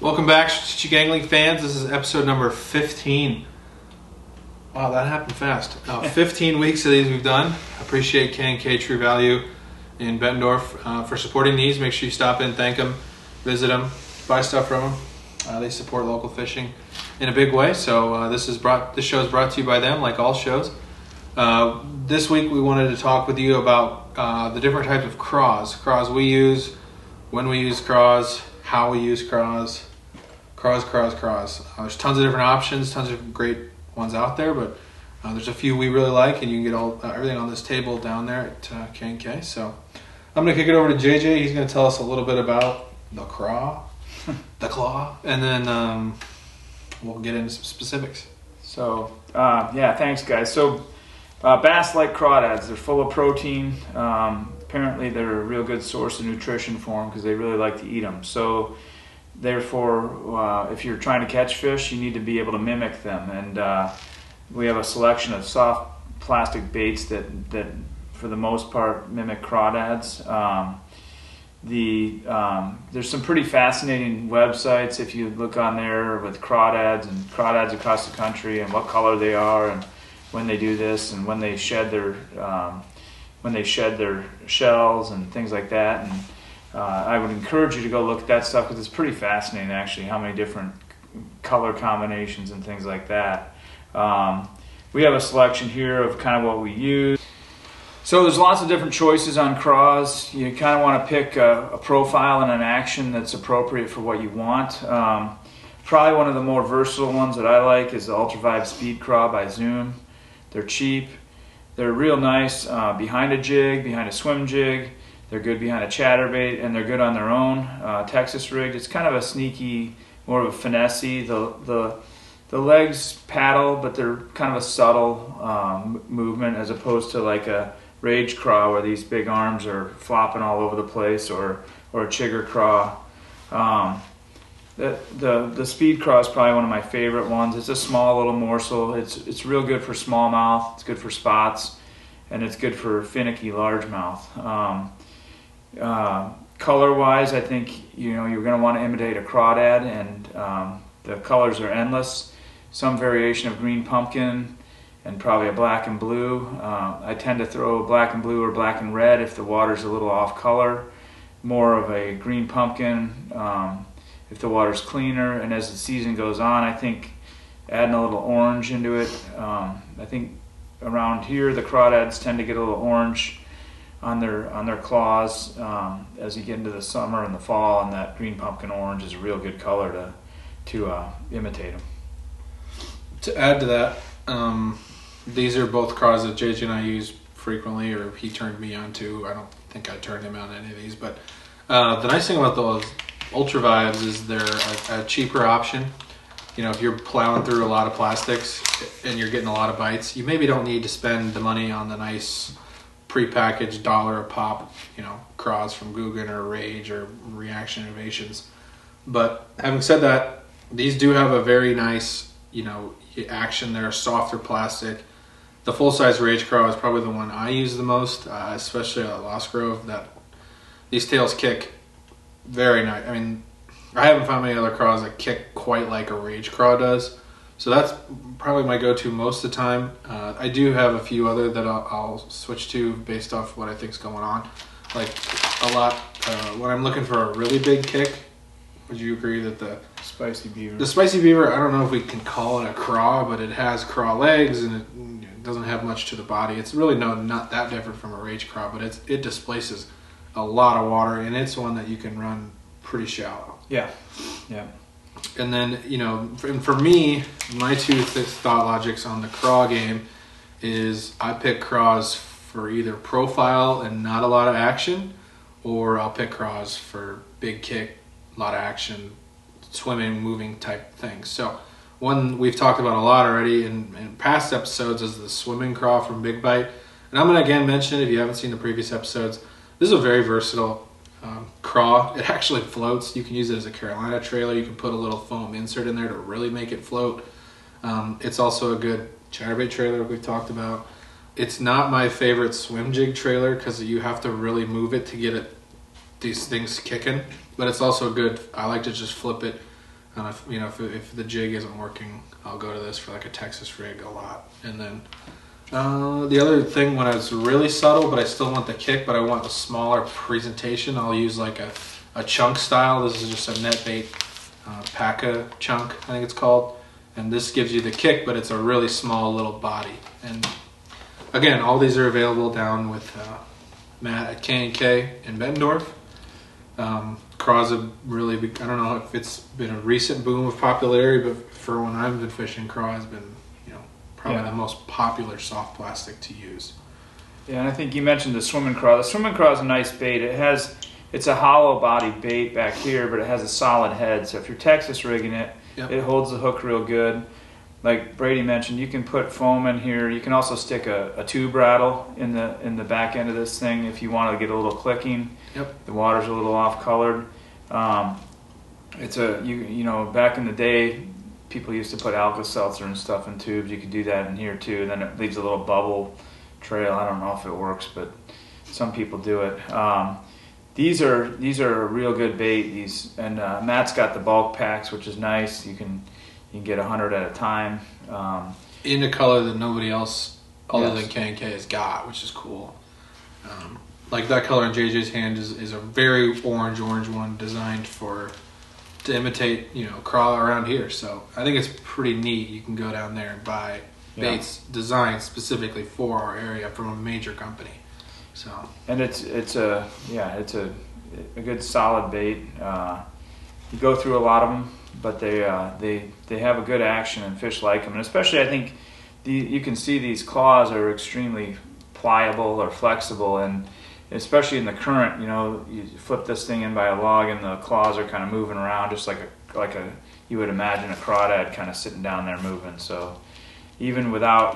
Welcome back, Strategic Angling fans. This is episode number 15. Wow, that happened fast. 15 weeks of these we've done. Appreciate K&K True Value in Bettendorf for supporting these. Make sure you stop in, thank them, visit them, buy stuff from them. They support local fishing in a big way. So this show is brought to you by them, like all shows. This week we wanted to talk with you about the different types of craws. Craws we use, when we use craws, how we use craws. Craws. There's tons of different options, tons of great ones out there, but there's a few we really like, and you can get everything on this table down there at K&K. So I'm going to kick it over to JJ. He's going to tell us a little bit about the craw, the claw, and then we'll get into some specifics. So, thanks, guys. So, bass like crawdads. They're full of protein. Apparently, they're a real good source of nutrition for them because they really like to eat them. So, therefore, if you're trying to catch fish, you need to be able to mimic them. And we have a selection of soft plastic baits that for the most part, mimic crawdads. There's some pretty fascinating websites if you look on there with crawdads and crawdads across the country and what color they are and when they do this and when they shed their shells and things like that. And I would encourage you to go look at that stuff because it's pretty fascinating actually how many different color combinations and things like that. We have a selection here of kind of what we use. So there's lots of different choices on craws. You kind of want to pick a profile and an action that's appropriate for what you want. Probably one of the more versatile ones that I like is the Ultravibe Speed Craw by Zoom. They're cheap. They're real nice behind a jig, behind a swim jig. They're good behind a chatterbait, and they're good on their own. Texas rigged. It's kind of a sneaky, more of a finessey. The legs paddle, but they're kind of a subtle movement as opposed to like a rage craw where these big arms are flopping all over the place, or a chigger craw. The speed craw is probably one of my favorite ones. It's a small little morsel. It's real good for smallmouth. It's good for spots, and it's good for finicky largemouth. Color-wise, I think you're going to want to imitate a crawdad, and the colors are endless. Some variation of green pumpkin, and probably a black and blue. I tend to throw black and blue or black and red if the water's a little off color. More of a green pumpkin if the water's cleaner. And as the season goes on, I think adding a little orange into it. I think around here the crawdads tend to get a little orange on their claws as you get into the summer and the fall, and that green pumpkin orange is a real good color to imitate them. To add to that, these are both craws that JJ and I use frequently, or he turned me on to. I don't think I turned him on to any of these, but the nice thing about those Ultravibes is they're a cheaper option. You know, if you're plowing through a lot of plastics and you're getting a lot of bites, you maybe don't need to spend the money on the nice prepackaged $1 a pop, craws from Guggen or Rage or Reaction Innovations. But having said that, these do have a very nice, action. They're a softer plastic. The full-size Rage Craw is probably the one I use the most, especially at Lost Grove. These tails kick very nice. I mean, I haven't found many other craws that kick quite like a Rage Craw does. So that's probably my go-to most of the time. I do have a few other that I'll switch to based off what I think's going on. Like a lot, when I'm looking for a really big kick, would you agree that the Spicy Beaver, I don't know if we can call it a craw, but it has craw legs and it doesn't have much to the body. It's really not that different from a Rage Craw, but it displaces a lot of water, and it's one that you can run pretty shallow. Yeah. And then, for me, my two thought logics on the craw game is I pick craws for either profile and not a lot of action, or I'll pick craws for big kick, a lot of action, swimming, moving type things. So one we've talked about a lot already in past episodes is the swimming craw from Big Bite. And I'm going to again mention, if you haven't seen the previous episodes, this is a very versatile craw. It actually floats. You can use it as a Carolina trailer. You can put a little foam insert in there to really make it float. It's also a good chatterbait trailer we've talked about. It's not my favorite swim jig trailer because you have to really move it to get these things kicking. But it's also good. I like to just flip it And if the jig isn't working, I'll go to this for like a Texas rig a lot. And then the other thing, when it's really subtle, but I still want the kick, but I want a smaller presentation, I'll use like a chunk style. This is just a net bait Paca chunk, I think it's called. And this gives you the kick, but it's a really small little body. And again, all these are available down with Matt at K&K in Bettendorf. Craws have really I don't know if it's been a recent boom of popularity, but for when I've been fishing, Craw has been, probably the most popular soft plastic to use. Yeah, and I think you mentioned the swimming craw. The swimming craw is a nice bait. It's a hollow body bait back here, but it has a solid head. So if you're Texas rigging it, it holds the hook real good. Like Brady mentioned, you can put foam in here. You can also stick a tube rattle in the back end of this thing if you want to get a little clicking. Yep. The water's a little off colored. It's back in the day, people used to put Alka-Seltzer and stuff in tubes. You could do that in here too, and then it leaves a little bubble trail. I don't know if it works, but some people do it. These are a real good bait. Matt's got the bulk packs, which is nice. You can get 100 at a time. In a color that nobody else other than K&K has got, which is cool. Like that color in JJ's hand is a very orange one designed to imitate, craw around here. So I think it's pretty neat. You can go down there and buy baits designed specifically for our area from a major company. So and it's a good solid bait. You go through a lot of them, but they have a good action and fish like them. And especially I think you can see these claws are extremely pliable or flexible, and especially in the current, you flip this thing in by a log and the claws are kind of moving around just like you would imagine a crawdad kind of sitting down there moving. So even without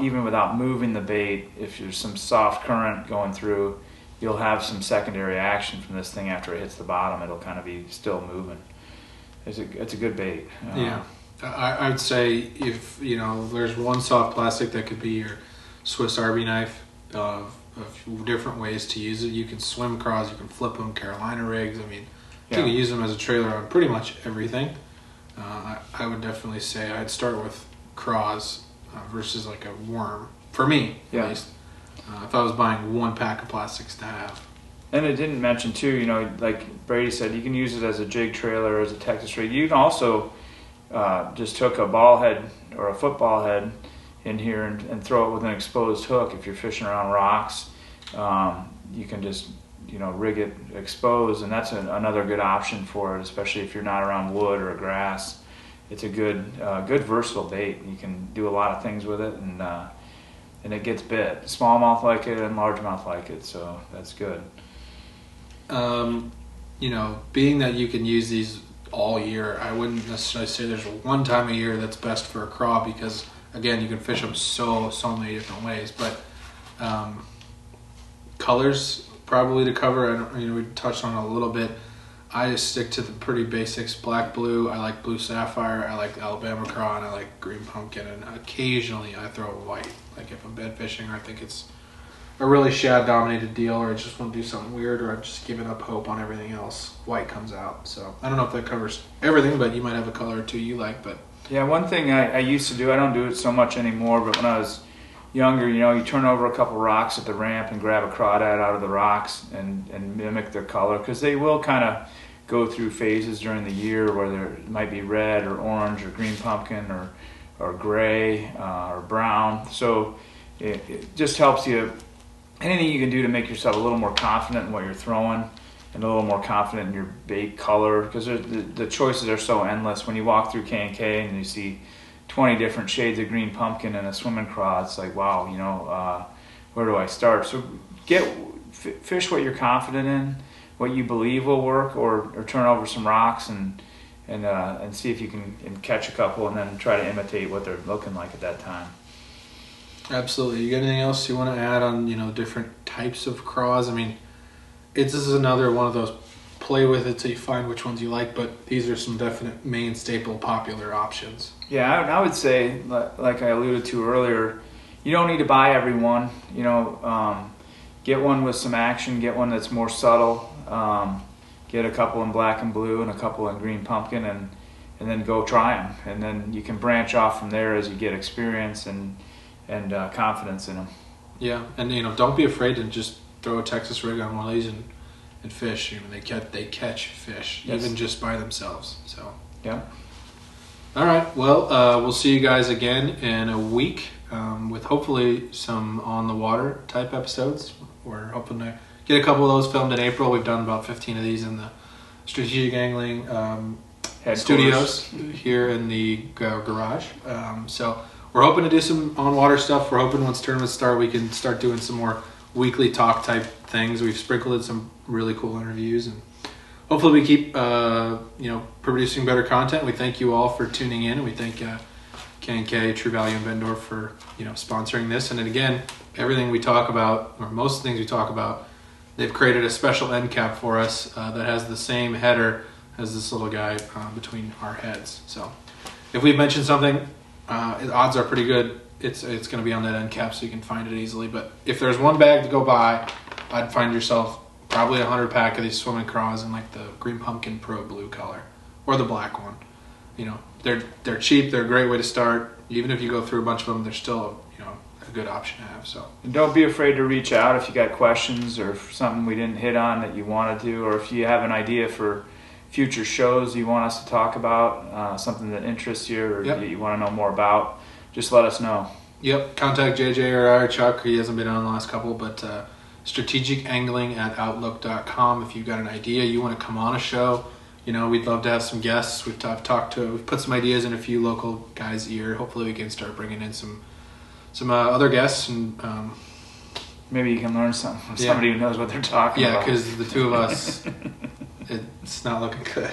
moving the bait, if there's some soft current going through, you'll have some secondary action from this thing after it hits the bottom. It'll kind of be still moving. It's a good bait. Yeah, I would say if there's one soft plastic that could be your Swiss Army knife of different ways to use it. You can swim craws, you can flip them, Carolina rigs. I mean, you can use them as a trailer on pretty much everything. I would definitely say I'd start with craws versus like a worm, for me at least. If I was buying one pack of plastics to have. And it didn't mention too, like Brady said, you can use it as a jig trailer, as a Texas rig. You can also just hook a ball head or a football head in here and throw it with an exposed hook. If you're fishing around rocks, you can just rig it exposed, and that's another good option for it, especially if you're not around wood or grass. It's a good versatile bait. You can do a lot of things with it, and it gets bit. Smallmouth like it and largemouth like it, so that's good. Being that you can use these all year, I wouldn't necessarily say there's one time a year that's best for a craw, because again, you can fish them so many different ways. But colors probably to cover. We touched on it a little bit. I just stick to the pretty basics: black, blue. I like blue sapphire. I like Alabama craw, and I like green pumpkin. And occasionally I throw white, like if I'm bed fishing, or I think it's a really shad dominated deal, or I just want to do something weird, or I've just given up hope on everything else. White comes out. So I don't know if that covers everything, but you might have a color or two you like. But yeah, one thing I used to do, I don't do it so much anymore, but when I was younger, you turn over a couple rocks at the ramp and grab a crawdad out of the rocks and mimic their color, because they will kind of go through phases during the year where there might be red or orange or green pumpkin or gray or brown. So it just helps you. Anything you can do to make yourself a little more confident in what you're throwing and a little more confident in your bait color, because the choices are so endless. When you walk through K&K and you see 20 different shades of green pumpkin and a swimming craw, it's like, wow, where do I start? So fish what you're confident in, what you believe will work, or turn over some rocks and see if you can catch a couple, and then try to imitate what they're looking like at that time. Absolutely. You got anything else you want to add on, different types of craws? I mean, this is another one of those play with it till you find which ones you like, but these are some definite main staple popular options. Yeah, I would say, like I alluded to earlier, you don't need to buy every one. Get one with some action, get one that's more subtle, get a couple in black and blue and a couple in green pumpkin, then go try them, and then you can branch off from there as you get experience and confidence in them. Yeah, and don't be afraid to just throw a Texas rig on one of these and fish. They catch fish, yes. even just by themselves. So yeah. All right. Well, we'll see you guys again in a week with hopefully some on the water type episodes. We're hoping to get a couple of those filmed in April. We've done about 15 of these in the Strategic Angling studios here in the garage. So we're hoping to do some on water stuff. We're hoping once tournaments start, we can start doing some more weekly talk type things. We've sprinkled in some really cool interviews, and hopefully we keep producing better content. We thank you all for tuning in, and we thank K&K, True Value, and Vendor for sponsoring this. And then again, everything we talk about, or most of the things we talk about, they've created a special end cap for us that has the same header as this little guy between our heads. So if we've mentioned something, the odds are pretty good it's going to be on that end cap, so you can find it easily. But if there's one bag to go buy, I'd find yourself probably 100 pack of these swimming craws in like the Green Pumpkin Pro blue color or the black one. They're cheap. They're a great way to start. Even if you go through a bunch of them, they're still a good option to have. So and don't be afraid to reach out if you got questions or something we didn't hit on that you wanted to, or if you have an idea for future shows you want us to talk about, something that interests you or that you want to know more about. Just let us know. Yep. Contact JJ or I or Chuck. He hasn't been on the last couple, but strategicangling@outlook.com. If you've got an idea, you want to come on a show, we'd love to have some guests. We've put some ideas in a few local guys' ear. Hopefully we can start bringing in some other guests, and maybe you can learn something from somebody who knows what they're talking about. Yeah, because the two of us, it's not looking good.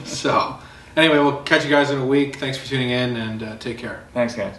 So anyway, we'll catch you guys in a week. Thanks for tuning in, and take care. Thanks, guys.